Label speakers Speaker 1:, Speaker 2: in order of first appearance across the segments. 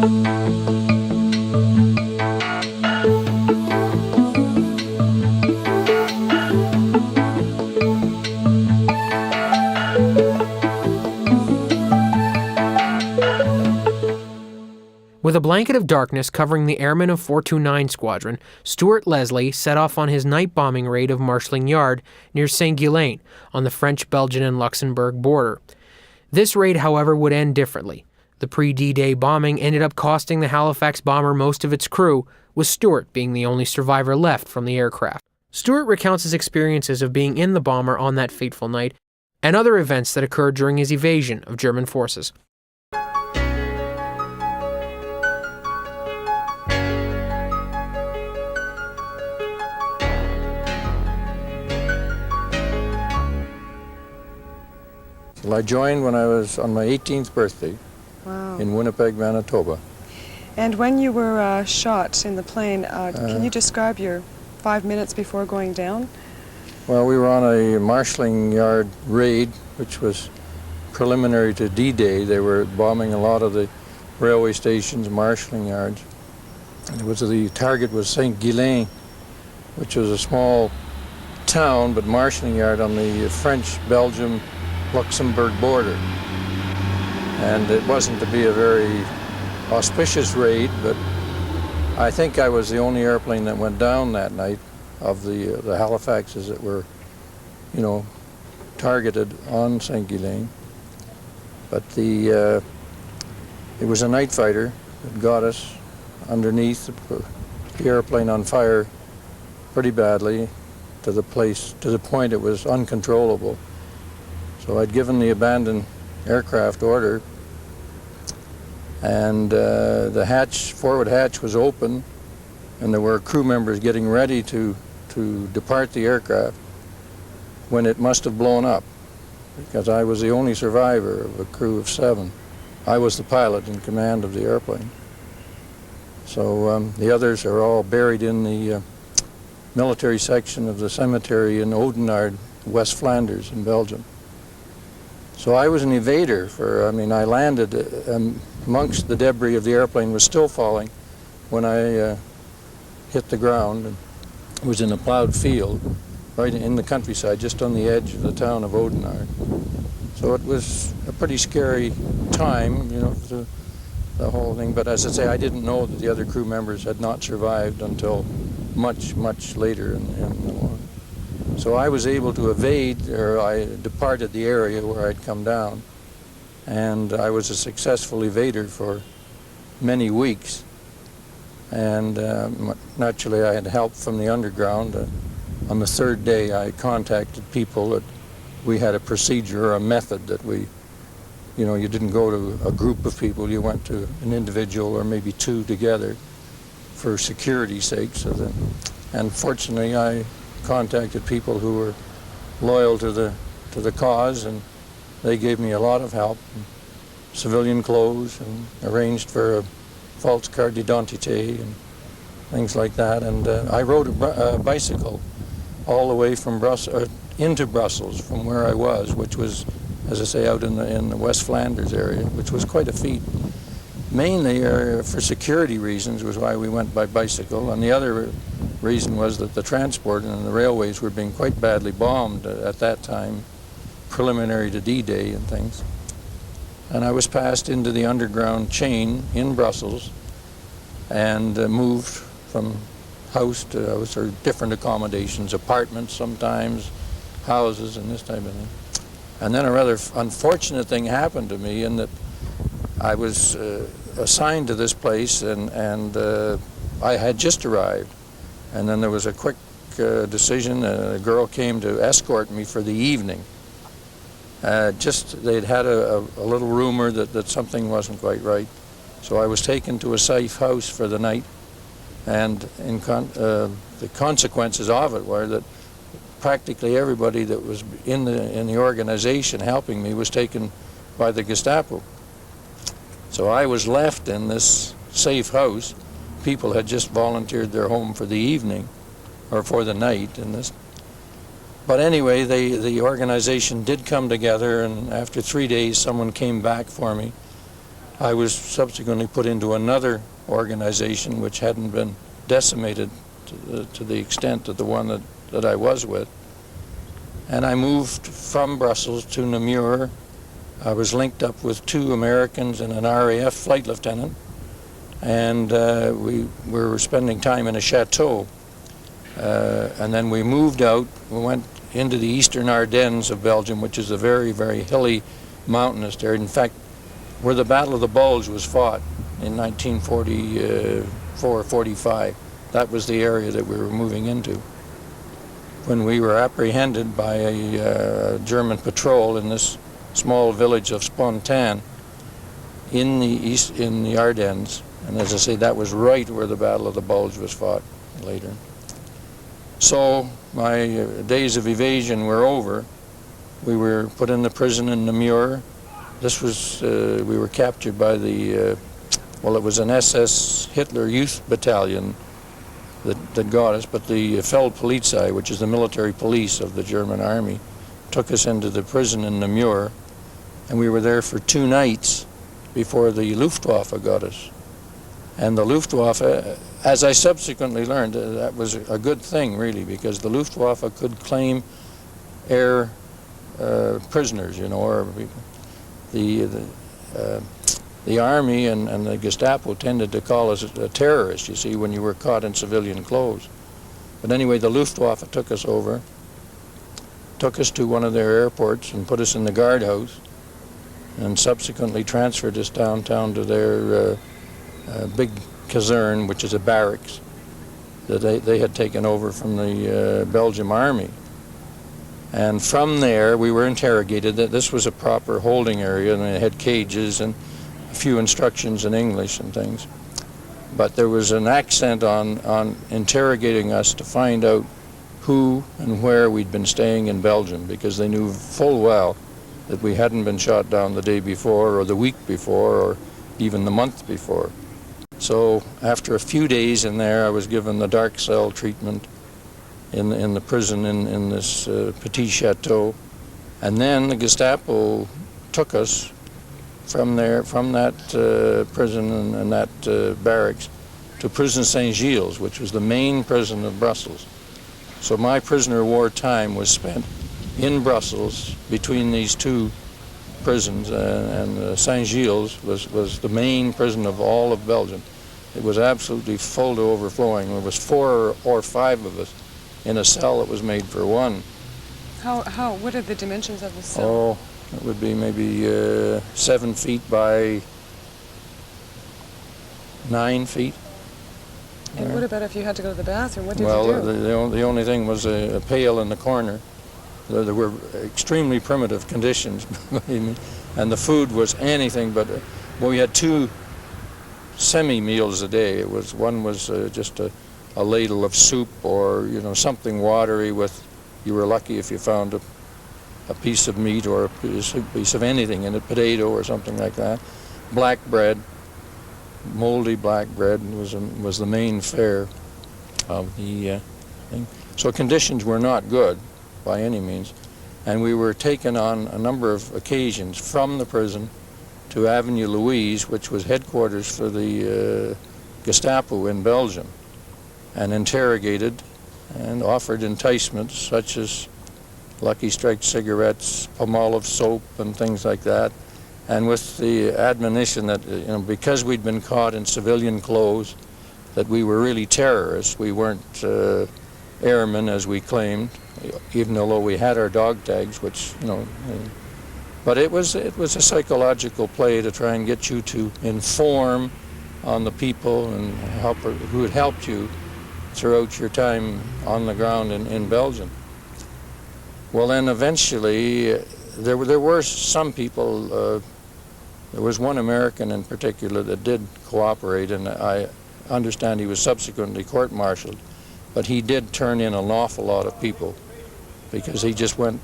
Speaker 1: With a blanket of darkness covering the airmen of 429 Squadron, Stuart Leslie set off on his night bombing raid of Marshalling Yard near Saint-Guilain on the French, Belgian, and Luxembourg border. This raid, however, would end differently. The pre-D-Day bombing ended up costing the Halifax bomber most of its crew, with Stuart being the only survivor left from the aircraft. Stuart recounts his experiences of being in the bomber on that fateful night and other events that occurred during his evasion of German forces.
Speaker 2: Well, I joined when I was on my 18th birthday.
Speaker 3: Wow.
Speaker 2: In Winnipeg, Manitoba.
Speaker 3: And when you were shot in the plane, can you describe your 5 minutes before going down?
Speaker 2: Well, we were on a Marshalling Yard raid, which was preliminary to D-Day. They were bombing a lot of the railway stations, marshalling yards. And the target was Saint-Guilain, which was a small town, but marshalling yard on the French-Belgium Luxembourg border. And it wasn't to be a very auspicious raid, but I think I was the only airplane that went down that night of the Halifaxes that were, targeted on Saint-Guilain. But it was a night fighter that got us underneath, the airplane on fire pretty badly to the point it was uncontrollable. So I'd given the abandoned aircraft order, and the forward hatch was open, and there were crew members getting ready to depart the aircraft when it must have blown up, because I was the only survivor of a crew of 7. I was the pilot in command of the airplane. So the others are all buried in the military section of the cemetery in Oudenaarde, West Flanders in Belgium. So I was an evader I landed amongst the debris of the airplane was still falling when I hit the ground. And it was in a plowed field, right in the countryside, just on the edge of the town of Oudenaarde. So it was a pretty scary time, the whole thing. But as I say, I didn't know that the other crew members had not survived until much, much later in the war. So I was able to evade, or I departed the area where I'd come down, and I was a successful evader for many weeks. And naturally I had help from the underground. On the 3rd day I contacted people that we had a procedure or a method that you didn't go to a group of people, you went to an individual or maybe 2 together for security's sake. And fortunately I contacted people who were loyal to the cause, and they gave me a lot of help, civilian clothes, and arranged for a false carte d'identité and things like that. And I rode a bicycle all the way from into Brussels from where I was, which was, as I say, out in the West Flanders area, which was quite a feat. Mainly for security reasons was why we went by bicycle, and the other reason was that the transport and the railways were being quite badly bombed at that time, preliminary to D-Day and things. And I was passed into the underground chain in Brussels and moved from house to house, or different accommodations, apartments sometimes, houses, and this type of thing. And then a rather unfortunate thing happened to me in that I was assigned to this place, and I had just arrived. And then there was a quick decision. A girl came to escort me for the evening. They'd had a little rumor that something wasn't quite right. So I was taken to a safe house for the night. And the consequences of it were that practically everybody that was in the organization helping me was taken by the Gestapo. So I was left in this safe house. People had just volunteered their home for the evening or for the night. But anyway, the organization did come together, and after 3 days someone came back for me I was subsequently put into another organization which hadn't been decimated to the extent of the one that I was with. And I moved from Brussels to Namur. I was linked up with 2 Americans and an RAF flight lieutenant, and we were spending time in a chateau. And then we moved out. We went into the eastern Ardennes of Belgium, which is a very, very hilly, mountainous area. In fact, where the Battle of the Bulge was fought in 1944-45, that was the area that we were moving into. When we were apprehended by a German patrol in this small village of Spontan in the Ardennes, and as I say, that was right where the Battle of the Bulge was fought later. So my days of evasion were over. We were put in the prison in Namur. This was, we were captured by the, well, it was an SS Hitler Youth Battalion that got us, but the Feldpolizei, which is the military police of the German army, took us into the prison in Namur, and we were there for 2 nights before the Luftwaffe got us. And the Luftwaffe, as I subsequently learned, that was a good thing, really, because the Luftwaffe could claim air prisoners, you know, or the army and the Gestapo tended to call us a terrorist, you see, when you were caught in civilian clothes. But anyway, the Luftwaffe took us over, took us to one of their airports and put us in the guardhouse, and subsequently transferred us downtown to their big caserne, which is a barracks that they had taken over from the Belgian army. And from there, we were interrogated. That this was a proper holding area, and they had cages and a few instructions in English and things. But there was an accent on interrogating us to find out who and where we'd been staying in Belgium, because they knew full well that we hadn't been shot down the day before or the week before or even the month before. So after a few days in there, I was given the dark cell treatment in the prison in this petit chateau, and then the Gestapo took us from there, from that prison and that barracks, to prison Saint-Gilles, which was the main prison of Brussels. So my prisoner of war time was spent in Brussels between these 2 prisons, and Saint-Gilles was the main prison of all of Belgium. It was absolutely full to overflowing. There was 4 or 5 of us in a cell that was made for 1.
Speaker 3: What are the dimensions of the cell?
Speaker 2: Oh, it would be maybe 7 feet by 9 feet.
Speaker 3: And what about if you had to go to the bathroom? What did
Speaker 2: you do?
Speaker 3: Well,
Speaker 2: the only thing was a pail in the corner. There were extremely primitive conditions, and the food was anything but. Well, we had 2 semi-meals a day. One was just a ladle of soup, or something watery with. You were lucky if you found a piece of meat or a piece of anything in it, potato or something like that. Black bread, moldy black bread was the main fare of the thing. So conditions were not good by any means, and we were taken on a number of occasions from the prison to Avenue Louise, which was headquarters for the Gestapo in Belgium, and interrogated and offered enticements such as Lucky Strike cigarettes, Palmolive soap, and things like that, and with the admonition that because we'd been caught in civilian clothes, that we were really terrorists. We weren't airmen as we claimed, even although we had our dog tags, which but it was a psychological play to try and get you to inform on the people and who had helped you throughout your time on the ground in Belgium. Well, then eventually there were some people. There was one American in particular that did cooperate, and I understand he was subsequently court-martialed, but he did turn in an awful lot of people because he just went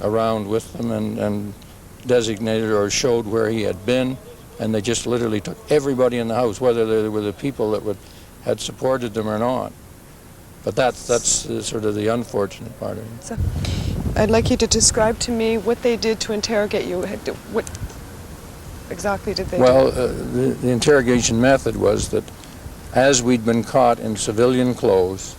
Speaker 2: around with them and designated or showed where he had been, and they just literally took everybody in the house, whether they were the people that had supported them or not. But that's sort of the unfortunate part of it.
Speaker 3: So, I'd like you to describe to me what they did to interrogate you. exactly did they do?
Speaker 2: Well, the interrogation method was that as we'd been caught in civilian clothes,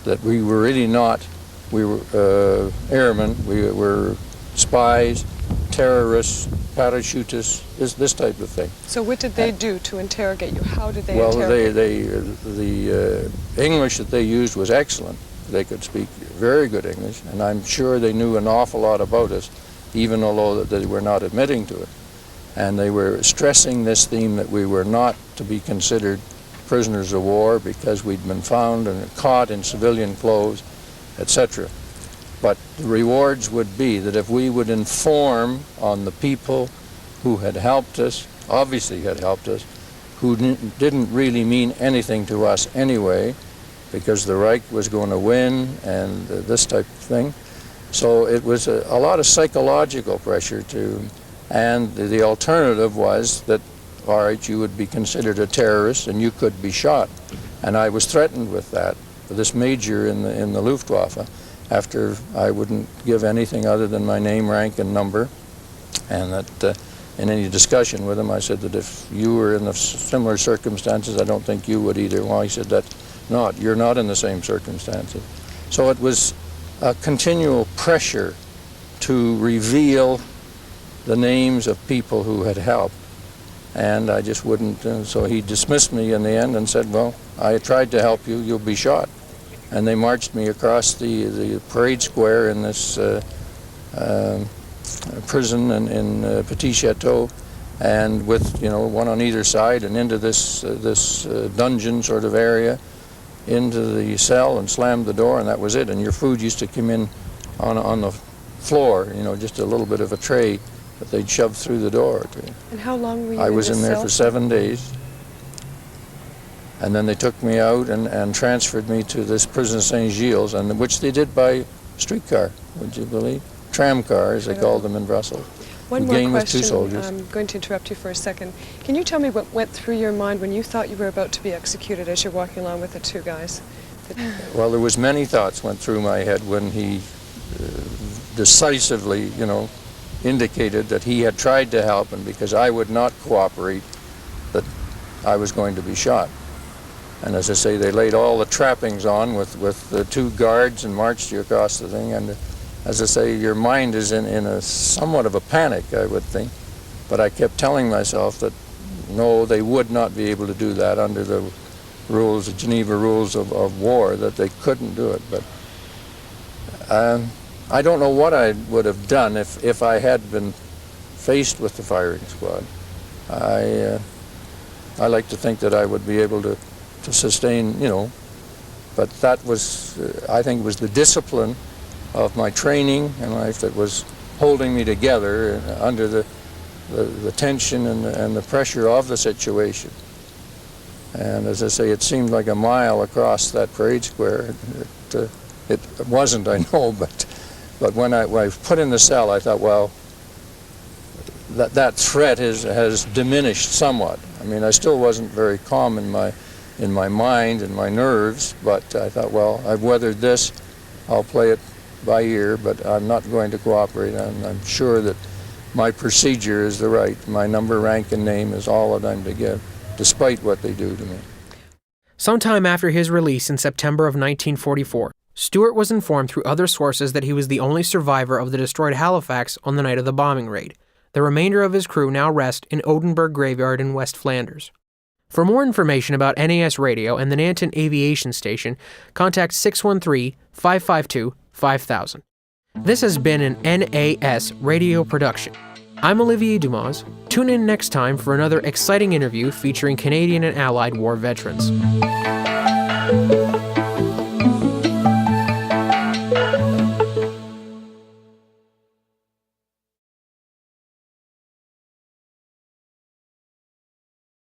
Speaker 2: that we were really not, we were airmen, we were spies, terrorists, parachutists, this type of thing.
Speaker 3: So what did they do to interrogate you? How did they
Speaker 2: Well,
Speaker 3: interrogate
Speaker 2: the English that they used was excellent. They could speak very good English, and I'm sure they knew an awful lot about us, even although they were not admitting to it. And they were stressing this theme that we were not to be considered prisoners of war because we'd been found and caught in civilian clothes, etc. But the rewards would be that if we would inform on the people who had helped us, obviously had helped us, who didn't really mean anything to us anyway, because the Reich was going to win and this type of thing. So it was a lot of psychological pressure to, and the alternative was that, all right, you would be considered a terrorist and you could be shot. And I was threatened with that, this major in the Luftwaffe, after I wouldn't give anything other than my name, rank, and number. And that in any discussion with him, I said that if you were in the similar circumstances, I don't think you would either. Well, he said that you're not in the same circumstances. So it was a continual pressure to reveal the names of people who had helped. And I just wouldn't, so he dismissed me in the end and said, well, I tried to help you, you'll be shot. And they marched me across the parade square in this prison in Petit Chateau, and with, one on either side, and into this dungeon sort of area, into the cell, and slammed the door, and that was it. And your food used to come in on the floor, just a little bit of a tray that they'd shove through the door.
Speaker 3: And how long were you
Speaker 2: I was in there
Speaker 3: cell?
Speaker 2: for 7 days. And then they took me out and transferred me to this prison Saint-Gilles, and which they did by streetcar, would you believe? Tram car, as they called them in Brussels.
Speaker 3: One more
Speaker 2: Again, with
Speaker 3: question.
Speaker 2: 2 soldiers.
Speaker 3: I'm going to interrupt you for a second. Can you tell me what went through your mind when you thought you were about to be executed as you're walking along with the two guys?
Speaker 2: Well, there was many thoughts went through my head when he decisively, indicated that he had tried to help, and because I would not cooperate, that I was going to be shot. And as I say, they laid all the trappings on with the 2 guards and marched you across the thing. And as I say, your mind is in a somewhat of a panic, I would think. But I kept telling myself that no, they would not be able to do that under the rules, the Geneva rules of war, that they couldn't do it. But I don't know what I would have done if I had been faced with the firing squad. I like to think that I would be able to sustain, but that was, I think it was the discipline of my training in life that was holding me together under the tension and the pressure of the situation. And as I say, it seemed like a mile across that parade square. It wasn't, I know, but when I was put in the cell, I thought, well, that threat has diminished somewhat. I mean, I still wasn't very calm in my mind and my nerves, but I thought, well, I've weathered this. I'll play it by ear, but I'm not going to cooperate. I'm sure that my procedure is the right. My number, rank, and name is all that I'm to give, despite what they do to me.
Speaker 1: Sometime after his release in September of 1944, Stuart was informed through other sources that he was the only survivor of the destroyed Halifax on the night of the bombing raid. The remainder of his crew now rest in Oudenburg Graveyard in West Flanders. For more information about NAS Radio and the Nanton Aviation Station, contact 613-552-5000. This has been an NAS Radio production. I'm Olivier Dumas. Tune in next time for another exciting interview featuring Canadian and Allied war veterans.